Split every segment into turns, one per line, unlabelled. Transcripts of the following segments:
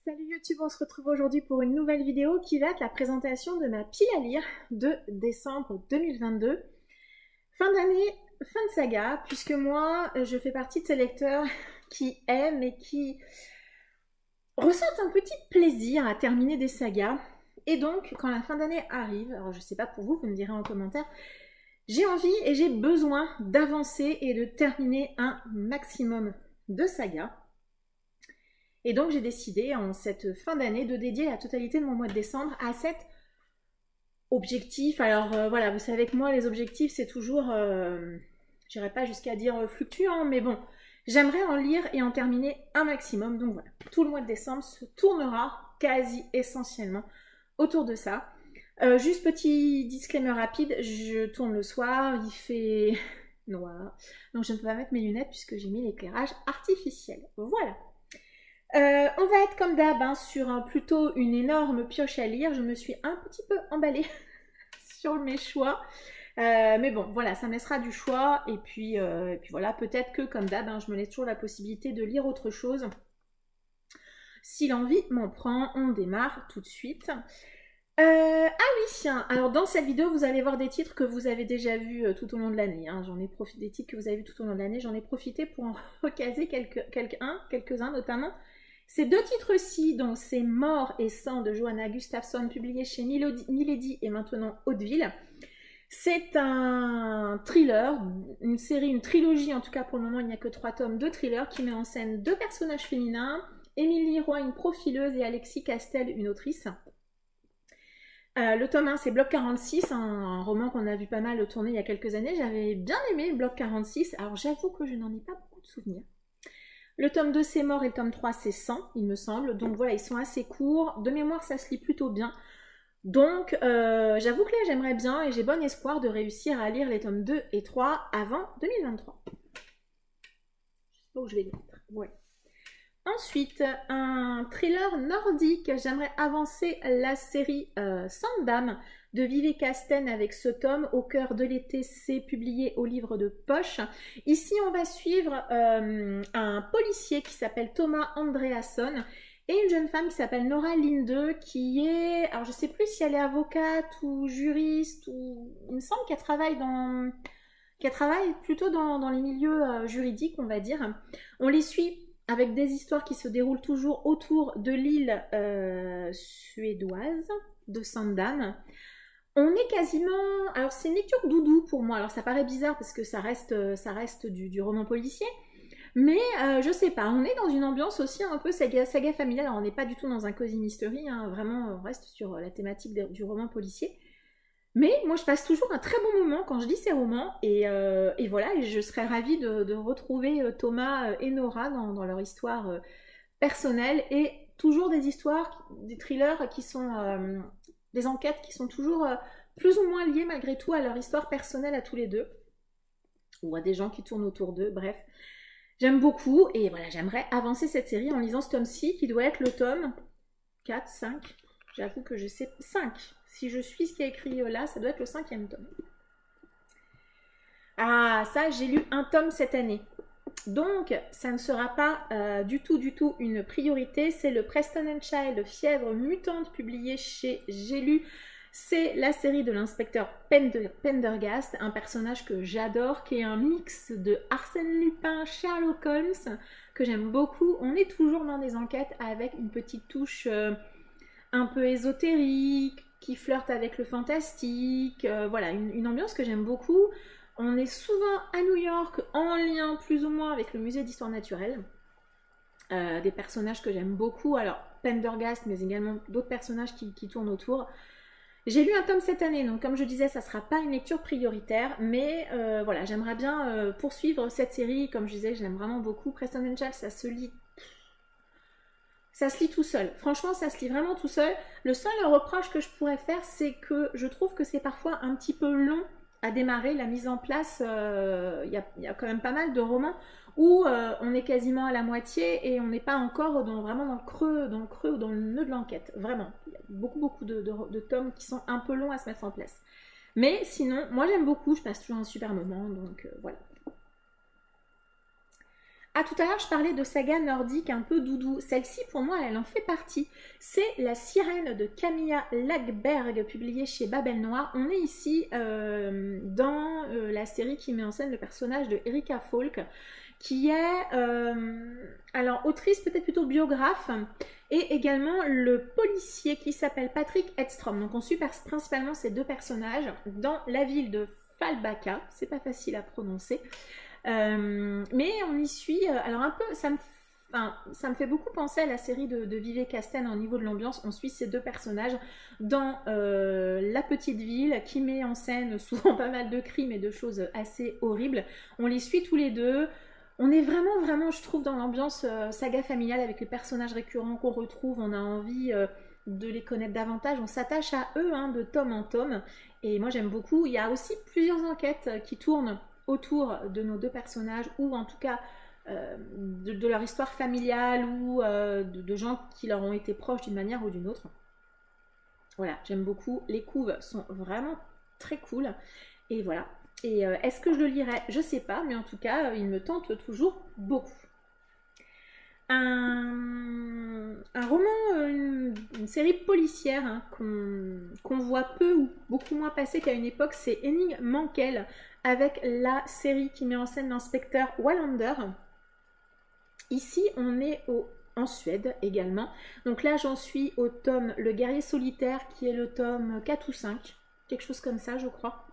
Salut YouTube, on se retrouve aujourd'hui pour une nouvelle vidéo qui va être la présentation de ma pile à lire de décembre 2022. Fin d'année, fin de saga, puisque moi je fais partie de ces lecteurs qui aiment et qui ressentent un petit plaisir à terminer des sagas. Et donc quand la fin d'année arrive, alors je sais pas pour vous, vous me direz en commentaire, j'ai envie et j'ai besoin d'avancer et de terminer un maximum de sagas. Et donc j'ai décidé en cette fin d'année de dédier la totalité de mon mois de décembre à cet objectif. Alors voilà, vous savez que moi les objectifs c'est toujours, j'irai pas jusqu'à dire fluctuant, mais bon, j'aimerais en lire et en terminer un maximum. Donc voilà, tout le mois de décembre se tournera quasi essentiellement autour de ça. Juste petit disclaimer rapide, je tourne le soir, il fait noir, donc je ne peux pas mettre mes lunettes puisque j'ai mis l'éclairage artificiel. Voilà. On va être comme d'hab hein, sur plutôt une énorme pioche à lire. Je me suis un petit peu emballée sur mes choix. Mais bon, voilà, ça me laissera du choix. Et puis voilà, peut-être que comme d'hab, hein, je me laisse toujours la possibilité de lire autre chose. Si l'envie m'en prend, on démarre tout de suite. Ah oui, alors dans cette vidéo, vous allez voir des titres que vous avez déjà vus tout au long de l'année. Hein. J'en ai profité des titres que vous avez vus tout au long de l'année. J'en ai profité pour en recaser quelques-uns notamment. Ces deux titres-ci, donc c'est Mort et sang de Johanna Gustafsson, publié chez Milady et maintenant Hauteville. C'est un thriller, une série, une trilogie, en tout cas pour le moment il n'y a que 3 tomes de thriller qui met en scène 2 personnages féminins, Émilie Roy, une profileuse, et Alexis Castel, une autrice. Le tome 1 c'est Bloc 46, un roman qu'on a vu pas mal tourner il y a quelques années. J'avais bien aimé Bloc 46, alors j'avoue que je n'en ai pas beaucoup de souvenirs. Le tome 2 c'est Mort et le tome 3 c'est Sang, il me semble. Donc voilà, ils sont assez courts. De mémoire, ça se lit plutôt bien. Donc j'avoue que là, j'aimerais bien et j'ai bon espoir de réussir à lire les tomes 2 et 3 avant 2023. Je sais pas où je vais les mettre. Ouais. Ensuite, un thriller nordique. J'aimerais avancer la série Sandam de Vivé Casten avec ce tome Au cœur de l'été, c'est publié au livre de poche. Ici, on va suivre un policier qui s'appelle Thomas Andreasson et une jeune femme qui s'appelle Nora Linde qui est, alors je sais plus si elle est avocate ou juriste ou il me semble qu'elle travaille plutôt dans les milieux juridiques, on va dire. On les suit avec des histoires qui se déroulent toujours autour de l'île suédoise de Sandam. On est quasiment... Alors c'est une lecture doudou pour moi, alors ça paraît bizarre parce que ça reste du roman policier, mais je sais pas, on est dans une ambiance aussi un peu saga familiale, alors on n'est pas du tout dans un cozy mystery, hein, vraiment on reste sur la thématique du roman policier. Mais moi je passe toujours un très bon moment quand je lis ces romans et voilà, et je serais ravie de retrouver Thomas et Nora dans leur histoire personnelle et toujours des histoires, des thrillers qui sont des enquêtes qui sont toujours plus ou moins liées malgré tout à leur histoire personnelle à tous les deux ou à des gens qui tournent autour d'eux, bref. J'aime beaucoup et voilà, j'aimerais avancer cette série en lisant ce tome-ci qui doit être le tome 4, 5, j'avoue que je sais, 5. Si je suis ce qui est écrit là, ça doit être le 5e tome. Ah, ça, j'ai lu un tome cette année. Donc, ça ne sera pas du tout une priorité. C'est le Preston and Child Fièvre mutante publié chez J'ai lu. C'est la série de l'inspecteur Pendergast, un personnage que j'adore, qui est un mix de Arsène Lupin, Sherlock Holmes, que j'aime beaucoup. On est toujours dans des enquêtes avec une petite touche un peu ésotérique, qui flirte avec le fantastique, voilà, une ambiance que j'aime beaucoup. On est souvent à New York, en lien plus ou moins avec le musée d'histoire naturelle. Des personnages que j'aime beaucoup, alors Pendergast, mais également d'autres personnages qui tournent autour. J'ai lu un tome cette année, donc comme je disais, ça ne sera pas une lecture prioritaire, mais voilà, j'aimerais bien poursuivre cette série, comme je disais, je l'aime vraiment beaucoup. Preston and Child, ça se lit tout seul. Franchement, ça se lit vraiment tout seul. Le seul reproche que je pourrais faire, c'est que je trouve que c'est parfois un petit peu long à démarrer. La mise en place, y a quand même pas mal de romans où on est quasiment à la moitié et on n'est pas encore vraiment dans le creux ou dans le nœud de l'enquête. Vraiment. Il y a beaucoup de tomes qui sont un peu longs à se mettre en place. Mais sinon, moi j'aime beaucoup, je passe toujours un super moment, donc voilà. Ah, tout à l'heure, je parlais de saga nordique un peu doudou. Celle-ci, pour moi, elle en fait partie. C'est La Sirène de Camilla Läckberg, publiée chez Babel Noir. On est ici dans la série qui met en scène le personnage de Erika Falk, qui est, alors, autrice, peut-être plutôt biographe, et également le policier qui s'appelle Patrick Edstrom. Donc, on suit principalement ces deux personnages dans la ville de Falbacka. C'est pas facile à prononcer. Mais on y suit, alors un peu, ça me fait beaucoup penser à la série de Vivek Casten au niveau de l'ambiance. On suit ces deux personnages dans la petite ville qui met en scène souvent pas mal de crimes et de choses assez horribles. On les suit tous les deux. On est vraiment, je trouve, dans l'ambiance saga familiale avec les personnages récurrents qu'on retrouve. On a envie de les connaître davantage. On s'attache à eux de tome en tome. Et moi, j'aime beaucoup. Il y a aussi plusieurs enquêtes qui tournent autour de nos deux personnages, ou en tout cas de leur histoire familiale, ou de gens qui leur ont été proches d'une manière ou d'une autre. Voilà, j'aime beaucoup. Les couves sont vraiment très cool. Et voilà. Et est-ce que je le lirai? Je sais pas, mais en tout cas, il me tente toujours beaucoup. Un roman, une série policière qu'on voit peu ou beaucoup moins passer qu'à une époque, c'est Henning Mankell, avec la série qui met en scène l'inspecteur Wallander. Ici, on est en Suède également. Donc là, j'en suis au tome Le Guerrier Solitaire, qui est le tome 4 ou 5. Quelque chose comme ça, je crois.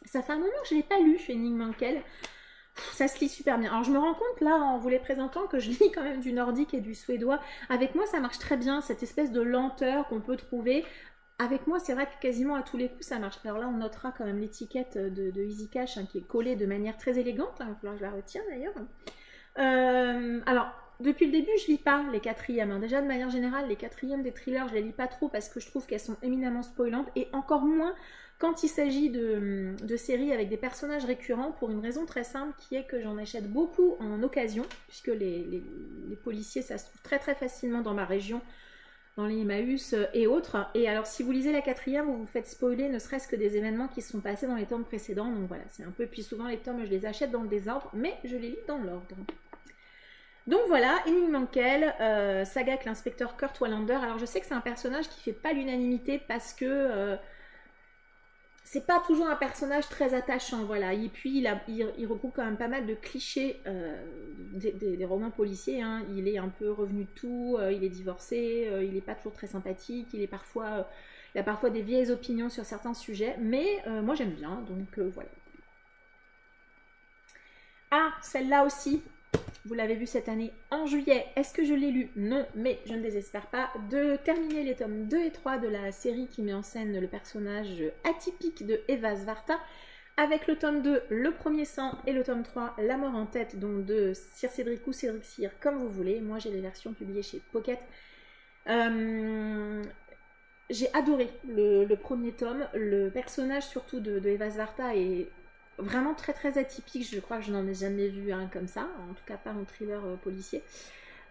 Ça fait un moment que je ne l'ai pas lu chez Henning Mankell. Ça se lit super bien. Alors je me rends compte là en vous les présentant que je lis quand même du nordique et du suédois. Avec moi ça marche très bien, cette espèce de lenteur qu'on peut trouver. Avec moi c'est vrai que quasiment à tous les coups ça marche. Alors là on notera quand même l'étiquette de Easy Cash qui est collée de manière très élégante. Il va falloir que je la retienne d'ailleurs. Alors depuis le début je lis pas les quatrièmes. Déjà de manière générale les quatrièmes des thrillers je les lis pas trop parce que je trouve qu'elles sont éminemment spoilantes. Et encore moins quand il s'agit de séries avec des personnages récurrents, pour une raison très simple qui est que j'en achète beaucoup en occasion, puisque les policiers ça se trouve très facilement dans ma région, dans les Emmaüs et autres. Et alors si vous lisez la quatrième, vous vous faites spoiler ne serait-ce que des événements qui se sont passés dans les tomes précédents. Donc voilà, c'est un peu, puis souvent les tomes je les achète dans le désordre, mais je les lis dans l'ordre. Donc voilà, Henning Mankell, saga avec l'inspecteur Kurt Wallander. Alors je sais que c'est un personnage qui fait pas l'unanimité parce que c'est pas toujours un personnage très attachant, voilà. Et puis il regroupe quand même pas mal de clichés des romans policiers. Il est un peu revenu de tout, il est divorcé, il n'est pas toujours très sympathique, il a parfois des vieilles opinions sur certains sujets, mais moi j'aime bien, donc voilà. Ah, celle-là aussi, vous l'avez vu cette année en juillet. Est-ce que je l'ai lu? Non, mais je ne désespère pas de terminer les tomes 2 et 3 de la série qui met en scène le personnage atypique de Eva Svarta, avec le tome 2, Le Premier Sang, et le tome 3, La Mort en Tête, donc de Sir Cédric ou Cédric Cyr, comme vous voulez. Moi, j'ai les versions publiées chez Pocket. J'ai adoré le premier tome. Le personnage, surtout de Eva Svarta, est vraiment très atypique. Je crois que je n'en ai jamais vu un comme ça, en tout cas pas en thriller policier.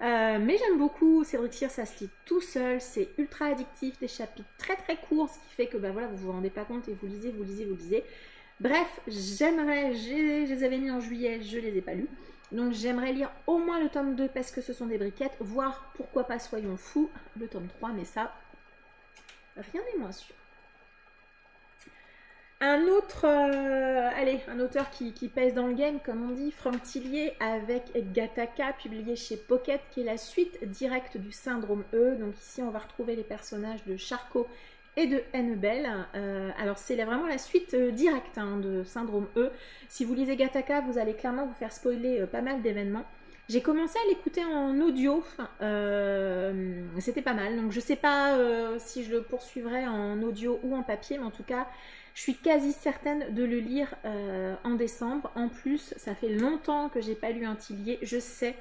Mais j'aime beaucoup Cédric Cyr, ça se lit tout seul, c'est ultra addictif, des chapitres très courts, ce qui fait que voilà, vous vous rendez pas compte et vous lisez. Bref, j'aimerais, je les avais mis en juillet, je les ai pas lus, donc j'aimerais lire au moins le tome 2 parce que ce sont des briquettes, voire pourquoi pas, soyons fous, le tome 3, mais ça, rien n'est moins sûr. Un autre, un auteur qui pèse dans le game, comme on dit, Franck Tillier, avec Gattaca, publié chez Pocket, qui est la suite directe du Syndrome E. Donc ici, on va retrouver les personnages de Charcot et de Annabelle. Alors c'est vraiment la suite directe de Syndrome E. Si vous lisez Gattaca, vous allez clairement vous faire spoiler pas mal d'événements. J'ai commencé à l'écouter en audio, c'était pas mal. Donc je sais pas si je le poursuivrai en audio ou en papier, mais en tout cas, je suis quasi certaine de le lire en décembre. En plus, ça fait longtemps que j'ai pas lu un Tillier. Je sais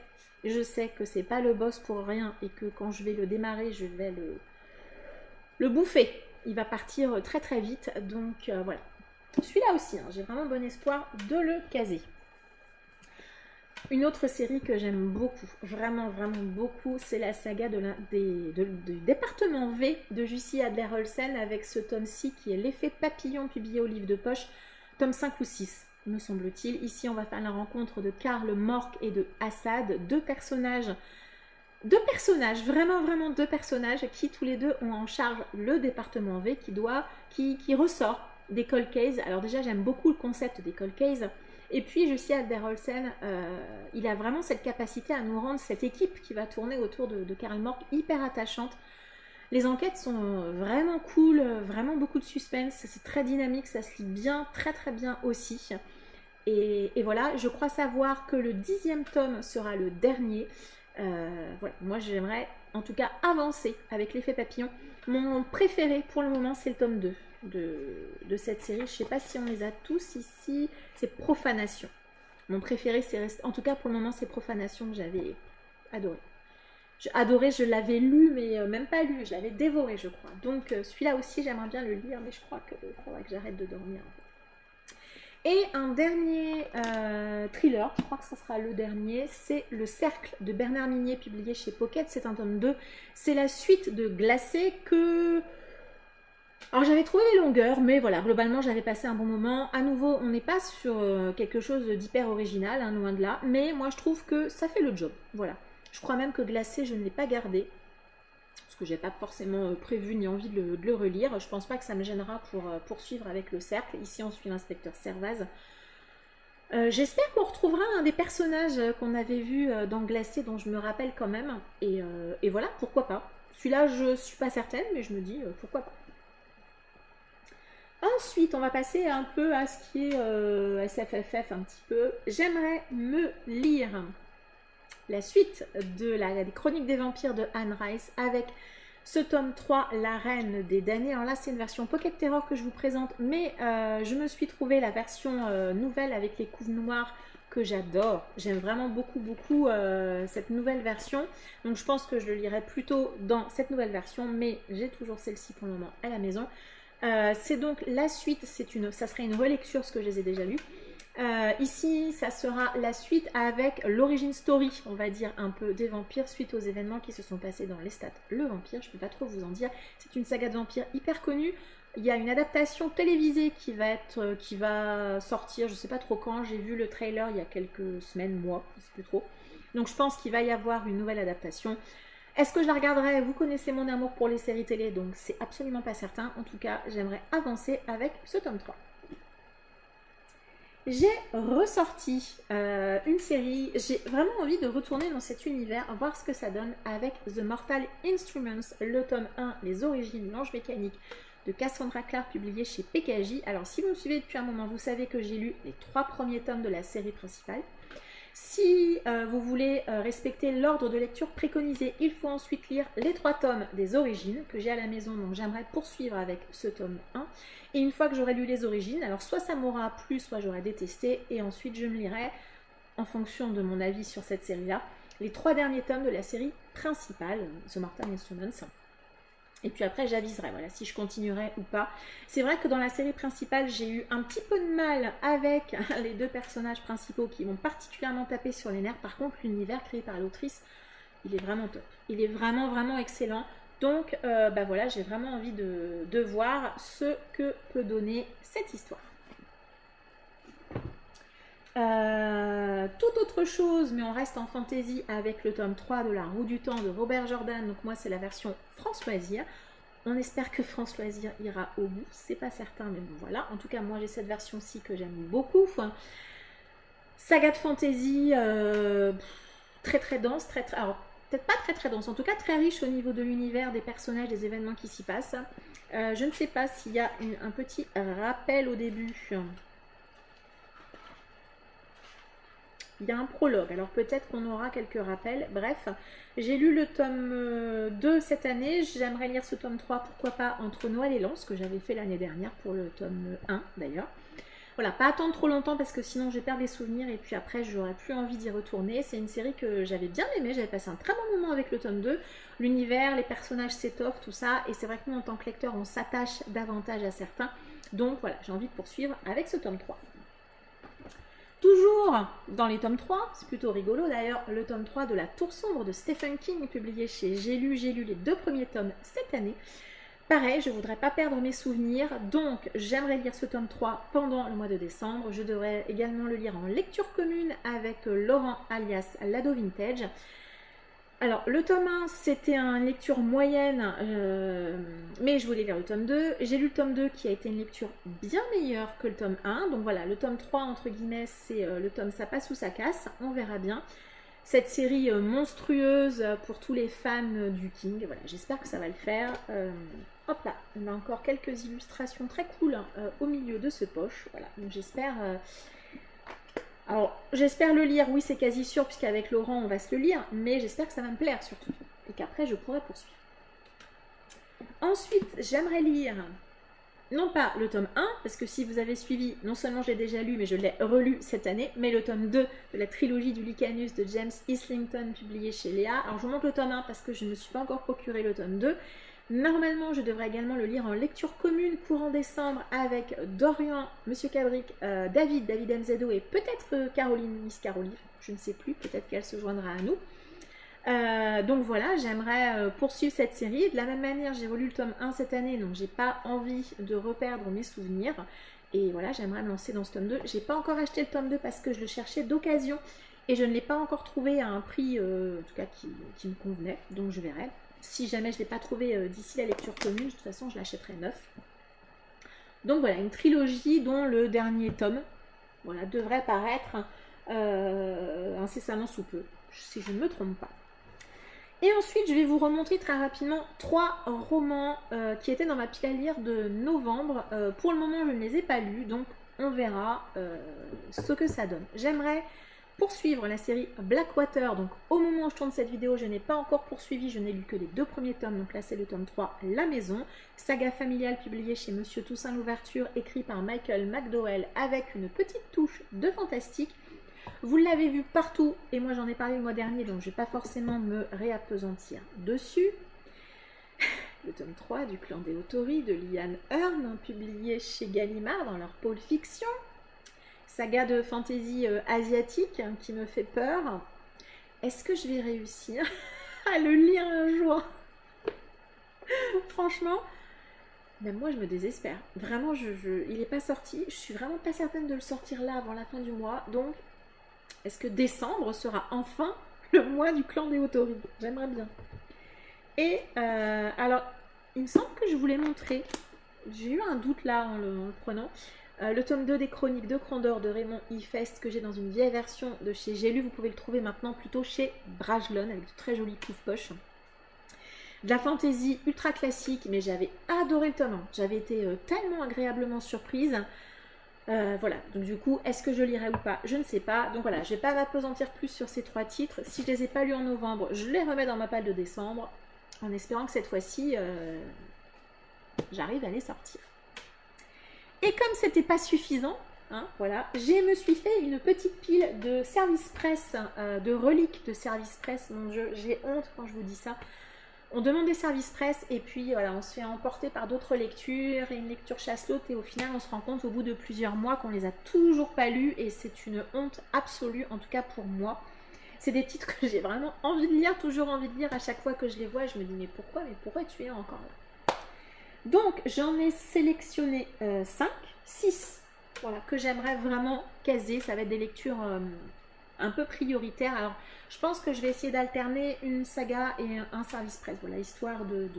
que c'est pas le boss pour rien et que quand je vais le démarrer, je vais le bouffer. Il va partir très vite, donc voilà. Celui-là aussi, j'ai vraiment bon espoir de le caser. Une autre série que j'aime beaucoup, vraiment beaucoup, c'est la saga du département V de Jussi Adler-Olsen avec ce tome 6 qui est L'effet papillon publié au livre de poche, tome 5 ou 6. me semble-t-il. Ici, on va faire la rencontre de Karl Mork et de Assad, deux personnages, vraiment deux personnages qui tous les deux ont en charge le département V qui ressort des cold cases. Alors déjà, j'aime beaucoup le concept des cold cases. Et puis, je sais, Albert Olsen, il a vraiment cette capacité à nous rendre cette équipe qui va tourner autour de Karl Mork hyper attachante. Les enquêtes sont vraiment cool, vraiment beaucoup de suspense, c'est très dynamique, ça se lit bien, très bien aussi. Et voilà, je crois savoir que le 10e tome sera le dernier. Voilà, moi j'aimerais en tout cas avancer avec l'effet papillon. Mon préféré pour le moment, c'est le tome 2 de cette série. Je ne sais pas si on les a tous ici. C'est Profanation. Mon préféré, c'est en tout cas pour le moment, c'est Profanation que j'avais adoré. Je l'avais lu, mais même pas lu, je l'avais dévoré, je crois. Donc celui-là aussi, j'aimerais bien le lire, mais je crois qu'il faudra que j'arrête de dormir. En fait. Et un dernier thriller, je crois que ce sera le dernier, c'est Le Cercle de Bernard Minier, publié chez Pocket. C'est un tome 2. C'est la suite de Glacé que... Alors j'avais trouvé les longueurs, mais voilà, globalement j'avais passé un bon moment. À nouveau, on n'est pas sur quelque chose d'hyper original, hein, loin de là, mais moi je trouve que ça fait le job, voilà. Je crois même que Glacé, je ne l'ai pas gardé, parce que je n'ai pas forcément prévu ni envie de le relire. Je ne pense pas que ça me gênera pour poursuivre avec Le Cercle. Ici, on suit l'inspecteur Servaz. J'espère qu'on retrouvera un des personnages qu'on avait vu dans Glacé, dont je me rappelle quand même. Et voilà, pourquoi pas. Celui-là, je ne suis pas certaine, mais je me dis pourquoi pas. Ensuite, on va passer un peu à ce qui est SFFF un petit peu. J'aimerais me lire la suite des Chroniques des Vampires de Anne Rice avec ce tome 3, La Reine des Damnés. Alors là, c'est une version Pocket Terror que je vous présente, mais je me suis trouvé la version nouvelle avec les couves noires que j'adore. J'aime vraiment beaucoup cette nouvelle version. Donc je pense que je le lirai plutôt dans cette nouvelle version, mais j'ai toujours celle-ci pour le moment à la maison. C'est donc la suite, ça serait une relecture, ce que je les ai déjà lus. Ici, ça sera la suite avec l'origin story, on va dire, un peu des vampires suite aux événements qui se sont passés dans Lestat le Vampire. Je ne peux pas trop vous en dire. C'est une saga de vampires hyper connue. Il y a une adaptation télévisée qui va sortir, je ne sais pas trop quand. J'ai vu le trailer il y a quelques semaines, mois, je ne sais plus trop. Donc je pense qu'il va y avoir une nouvelle adaptation. Est-ce que je la regarderai? Vous connaissez mon amour pour les séries télé, donc c'est absolument pas certain. En tout cas, j'aimerais avancer avec ce tome 3. J'ai ressorti une série, j'ai vraiment envie de retourner dans cet univers, voir ce que ça donne avec The Mortal Instruments, le tome 1, Les origines, l'ange mécanique de Cassandra Clare, publié chez PKJ. Alors si vous me suivez depuis un moment, vous savez que j'ai lu les 3 premiers tomes de la série principale. Si vous voulez respecter l'ordre de lecture préconisé, il faut ensuite lire les 3 tomes des origines que j'ai à la maison, donc j'aimerais poursuivre avec ce tome 1. Et une fois que j'aurai lu les origines, alors soit ça m'aura plu, soit j'aurai détesté, et ensuite je me lirai, en fonction de mon avis sur cette série-là, les 3 derniers tomes de la série principale, The Mortal Instruments. Et puis après, j'aviserai, voilà, si je continuerai ou pas. C'est vrai que dans la série principale, j'ai eu un petit peu de mal avec les 2 personnages principaux qui m'ont particulièrement tapé sur les nerfs. Par contre, l'univers créé par l'autrice, il est vraiment top. Il est vraiment excellent. Donc, voilà, j'ai vraiment envie de voir ce que peut donner cette histoire. Toute autre chose, mais on reste en fantasy avec le tome 3 de La Roue du Temps de Robert Jordan. Donc moi c'est la version France Loisirs. On espère que France Loisirs ira au bout, c'est pas certain, mais bon voilà. En tout cas moi j'ai cette version-ci que j'aime beaucoup. Enfin, saga de fantasy très dense, alors peut-être pas très dense, en tout cas très riche au niveau de l'univers, des personnages, des événements qui s'y passent. Je ne sais pas s'il y a un petit rappel au début. Il y a un prologue, alors peut-être qu'on aura quelques rappels. Bref, j'ai lu le tome 2 cette année. J'aimerais lire ce tome 3, pourquoi pas, entre Noël et l'An, ce que j'avais fait l'année dernière pour le tome 1 d'ailleurs. Voilà, pas attendre trop longtemps parce que sinon je vais perdre les souvenirs et puis après j'aurais plus envie d'y retourner. C'est une série que j'avais bien aimée, j'avais passé un très bon moment avec le tome 2. L'univers, les personnages s'étoffent, tout ça. Et c'est vrai que nous en tant que lecteur, on s'attache davantage à certains. Donc voilà, j'ai envie de poursuivre avec ce tome 3. Toujours dans les tomes 3, c'est plutôt rigolo d'ailleurs, le tome 3 de La Tour Sombre de Stephen King, publié chez J'ai lu les 2 premiers tomes cette année. pareil, je ne voudrais pas perdre mes souvenirs, donc j'aimerais lire ce tome 3 pendant le mois de décembre. Je devrais également le lire en lecture commune avec Laurent alias Lado Vintage. Alors, le tome 1, c'était une lecture moyenne, mais je voulais lire le tome 2. J'ai lu le tome 2 qui a été une lecture bien meilleure que le tome 1. Donc voilà, le tome 3, entre guillemets, c'est le tome ça passe ou ça casse. On verra bien. Cette série monstrueuse pour tous les fans du King. Voilà, j'espère que ça va le faire. Hop là, on a encore quelques illustrations très cool au milieu de ce poche. Voilà, donc j'espère... Alors, j'espère le lire, oui c'est quasi sûr, puisqu'avec Laurent on va se le lire, mais j'espère que ça va me plaire surtout, et qu'après je pourrai poursuivre. Ensuite, j'aimerais lire, non pas le tome 1, parce que si vous avez suivi, non seulement j'ai déjà lu, mais je l'ai relu cette année, mais le tome 2 de la trilogie du Lycanus de James Islington, publié chez Léa. Alors je vous montre le tome 1 parce que je ne me suis pas encore procuré le tome 2. Normalement, je devrais également le lire en lecture commune courant décembre avec Dorian, Monsieur Cabric, David MZO et peut-être Caroline, Miss Caroline, je ne sais plus, peut-être qu'elle se joindra à nous. Donc voilà, j'aimerais poursuivre cette série. De la même manière, j'ai relu le tome 1 cette année, donc j'ai pas envie de reperdre mes souvenirs. Et voilà, j'aimerais me lancer dans ce tome 2. J'ai pas encore acheté le tome 2 parce que je le cherchais d'occasion et je ne l'ai pas encore trouvé à un prix, en tout cas, qui me convenait, donc je verrai. Si jamais je ne l'ai pas trouvé d'ici la lecture commune, de toute façon je l'achèterai neuf. Donc voilà, une trilogie dont le dernier tome voilà, devrait paraître incessamment sous peu, si je ne me trompe pas. Et ensuite, je vais vous remontrer très rapidement 3 romans qui étaient dans ma pile à lire de novembre. Pour le moment, je ne les ai pas lus, donc on verra ce que ça donne. J'aimerais poursuivre la série Blackwater. Donc au moment où je tourne cette vidéo, je n'ai pas encore poursuivi, je n'ai lu que les 2 premiers tomes, donc là c'est le tome 3, La Maison, saga familiale publiée chez Monsieur Toussaint Louverture, écrit par Michael McDowell avec une petite touche de fantastique. Vous l'avez vu partout et moi j'en ai parlé le mois dernier, donc je ne vais pas forcément me réappesantir dessus. Le tome 3 du clan des Autori de Liane Hearn, publié chez Gallimard dans leur pôle fiction. Saga de fantasy asiatique qui me fait peur. Est-ce que je vais réussir à le lire un jour? Franchement, même moi je me désespère. Vraiment, il n'est pas sorti. Je suis vraiment pas certaine de le sortir là avant la fin du mois. Donc, est-ce que décembre sera enfin le mois du clan des Autori? J'aimerais bien. Et alors, il me semble que je vous l'ai montré. J'ai eu un doute là en le prenant. Le tome 2 des Chroniques de Crondor de Raymond Ifest que j'ai dans une vieille version de chez J'ai lu. Vous pouvez le trouver maintenant plutôt chez Brajlon avec de très jolies couves-poches. De la fantaisie ultra classique, mais j'avais adoré le tome 1. J'avais été tellement agréablement surprise. Voilà, donc du coup, est-ce que je lirai ou pas? Je ne sais pas. Donc voilà, je ne vais pas m'apesantir plus sur ces 3 titres. Si je ne les ai pas lus en novembre, je les remets dans ma palle de décembre, en espérant que cette fois-ci, j'arrive à les sortir. Et comme c'était pas suffisant, hein, voilà, je me suis fait une petite pile de service presse, de reliques de service presse. Mon Dieu, j'ai honte quand je vous dis ça. On demande des services presse et puis voilà, on se fait emporter par d'autres lectures et une lecture chasse l'autre et au final on se rend compte au bout de plusieurs mois qu'on les a toujours pas lus et c'est une honte absolue, en tout cas pour moi. C'est des titres que j'ai vraiment envie de lire, toujours envie de lire. À chaque fois que je les vois, je me dis mais pourquoi tu es encore là? Donc, j'en ai sélectionné 6, voilà, que j'aimerais vraiment caser. Ça va être des lectures un peu prioritaires. Alors, je pense que je vais essayer d'alterner une saga et un service presse. Voilà, histoire de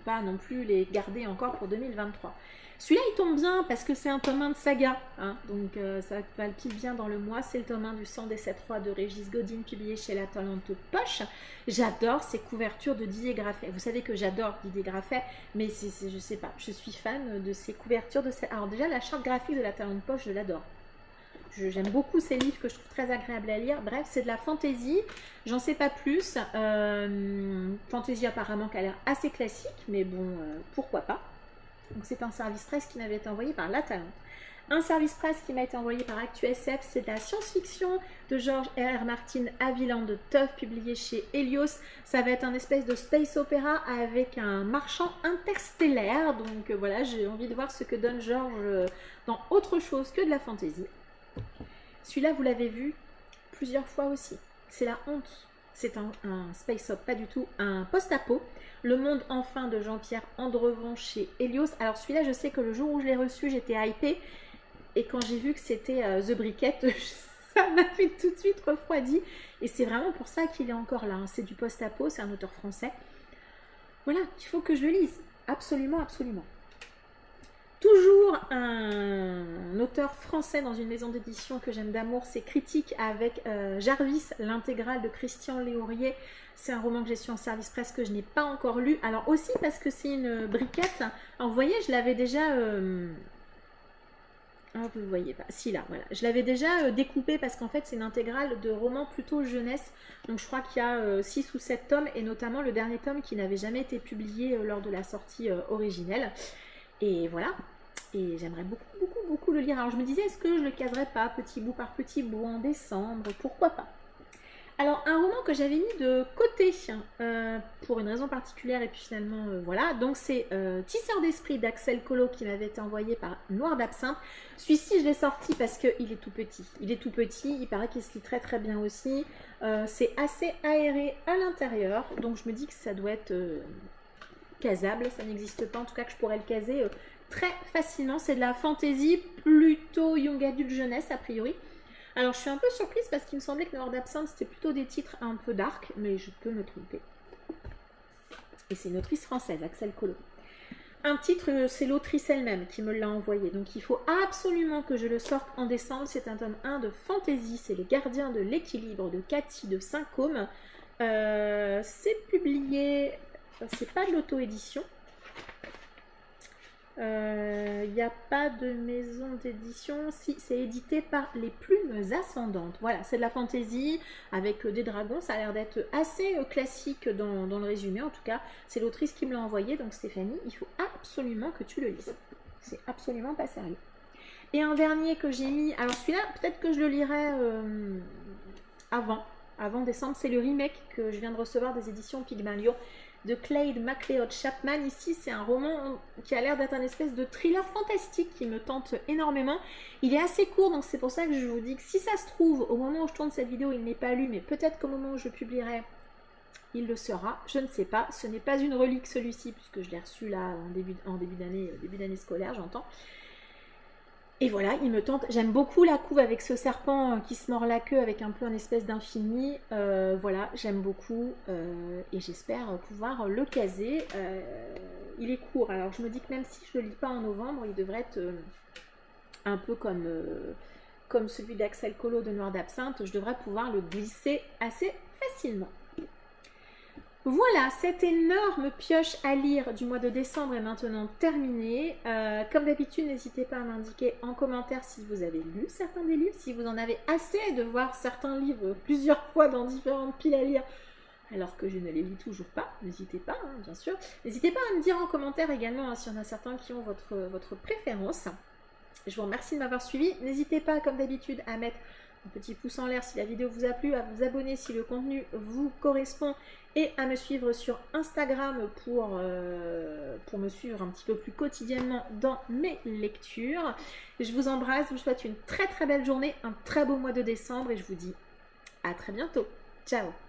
pas non plus les garder encore pour 2023. Celui-là, il tombe bien parce que c'est un tome 1 de saga. Hein, donc, ça va pile bien dans le mois. C'est le tome 1 du Sang des 7 rois de Régis Godin, publié chez La Talente Poche. J'adore ces couvertures de Didier Graffet. Vous savez que j'adore Didier Graffet, mais je sais pas, je suis fan de ces couvertures. Alors déjà, la charte graphique de La Talente Poche, je l'adore. J'aime beaucoup ces livres que je trouve très agréables à lire. Bref, c'est de la fantaisie. J'en sais pas plus. Fantaisie apparemment qui a l'air assez classique, mais bon, pourquoi pas. Donc c'est un service presse qui m'avait été envoyé par La Talente. Un service presse qui m'a été envoyé par ActuSF, c'est de la science-fiction de George R.R. Martin à Villain de Teuf, publié chez Helios. Ça va être un espèce de space opéra avec un marchand interstellaire. Donc voilà, j'ai envie de voir ce que donne George dans autre chose que de la fantaisie. Celui-là, vous l'avez vu plusieurs fois aussi. C'est la honte. c'est un space op, pas du tout, un post-apo. Le monde enfin de Jean-Pierre Andrevon chez Helios. Alors celui-là, je sais que le jour où je l'ai reçu, j'étais hypée. Et quand j'ai vu que c'était The Briquette, ça m'a fait tout de suite refroidi. Et c'est vraiment pour ça qu'il est encore là. Hein. C'est du post-apo, c'est un auteur français. Voilà, il faut que je le lise. Absolument, absolument. Toujours un auteur français dans une maison d'édition que j'aime d'amour, c'est Critique avec Jarvis, l'intégrale de Christian Léaurier. C'est un roman que j'ai su en service presse que je n'ai pas encore lu. Alors aussi parce que c'est une briquette. Alors vous voyez, je l'avais déjà... Ah, vous ne voyez pas. Si, là, voilà. Je l'avais déjà découpé parce qu'en fait, c'est une intégrale de romans plutôt jeunesse. Donc, je crois qu'il y a 6 ou 7 tomes et notamment le dernier tome qui n'avait jamais été publié lors de la sortie originelle. Et voilà. Et j'aimerais beaucoup le lire. Alors, je me disais, est-ce que je le caserais pas petit bout par petit bout en décembre? Pourquoi pas? Alors, un roman que j'avais mis de côté pour une raison particulière et puis finalement, voilà. Donc, c'est Tisseur d'esprit d'Axel Collot qui m'avait été envoyé par Noir d'Absinthe. Celui-ci, je l'ai sorti parce qu'il est tout petit. Il est tout petit, il paraît qu'il se lit très très bien aussi. C'est assez aéré à l'intérieur, donc je me dis que ça doit être casable. Ça n'existe pas, en tout cas que je pourrais le caser très facilement. C'est de la fantasy, plutôt young adulte jeunesse a priori. Alors, je suis un peu surprise parce qu'il me semblait que Noir d'Absinthe, c'était plutôt des titres un peu dark, mais je peux me tromper. Et c'est une autrice française, Axel Collot. Un titre, c'est l'autrice elle-même qui me l'a envoyé. Donc, il faut absolument que je le sorte en décembre. C'est un tome 1 de fantasy. C'est Les Gardiens de l'équilibre de Cathy de Saint-Côme. C'est publié... C'est pas de l'auto-édition. Il n'y a pas de maison d'édition. Si, c'est édité par Les Plumes Ascendantes. Voilà, c'est de la fantaisie avec des dragons. Ça a l'air d'être assez classique dans le résumé. En tout cas, c'est l'autrice qui me l'a envoyé. Donc Stéphanie, il faut absolument que tu le lises. C'est absolument pas sérieux. Et un dernier que j'ai mis... Alors celui-là, peut-être que je le lirai avant décembre. C'est le remake que je viens de recevoir des éditions Pygmalion de Claude MacLeod Chapman. Ici, c'est un roman qui a l'air d'être un espèce de thriller fantastique qui me tente énormément. Il est assez court, donc c'est pour ça que je vous dis que si ça se trouve, au moment où je tourne cette vidéo, il n'est pas lu, mais peut-être qu'au moment où je publierai, il le sera. Je ne sais pas. Ce n'est pas une relique celui-ci, puisque je l'ai reçu là en début d'année scolaire, j'entends. Et voilà, il me tente. J'aime beaucoup la couve avec ce serpent qui se mord la queue avec un peu un espèce d'infini. Voilà, j'aime beaucoup et j'espère pouvoir le caser. Il est court, alors je me dis que même si je ne le lis pas en novembre, il devrait être un peu comme celui d'Axel Collot de Noir d'Absinthe. Je devrais pouvoir le glisser assez facilement. Voilà, cette énorme pioche à lire du mois de décembre est maintenant terminée. Comme d'habitude, n'hésitez pas à m'indiquer en commentaire si vous avez lu certains des livres, si vous en avez assez de voir certains livres plusieurs fois dans différentes piles à lire, alors que je ne les lis toujours pas. N'hésitez pas, hein, bien sûr. N'hésitez pas à me dire en commentaire également hein, s'il y en a certains qui ont votre préférence. Je vous remercie de m'avoir suivi. N'hésitez pas, comme d'habitude, à mettre un petit pouce en l'air si la vidéo vous a plu, à vous abonner si le contenu vous correspond et à me suivre sur Instagram pour me suivre un petit peu plus quotidiennement dans mes lectures. Je vous embrasse, je vous souhaite une très très belle journée, un très beau mois de décembre et je vous dis à très bientôt. Ciao!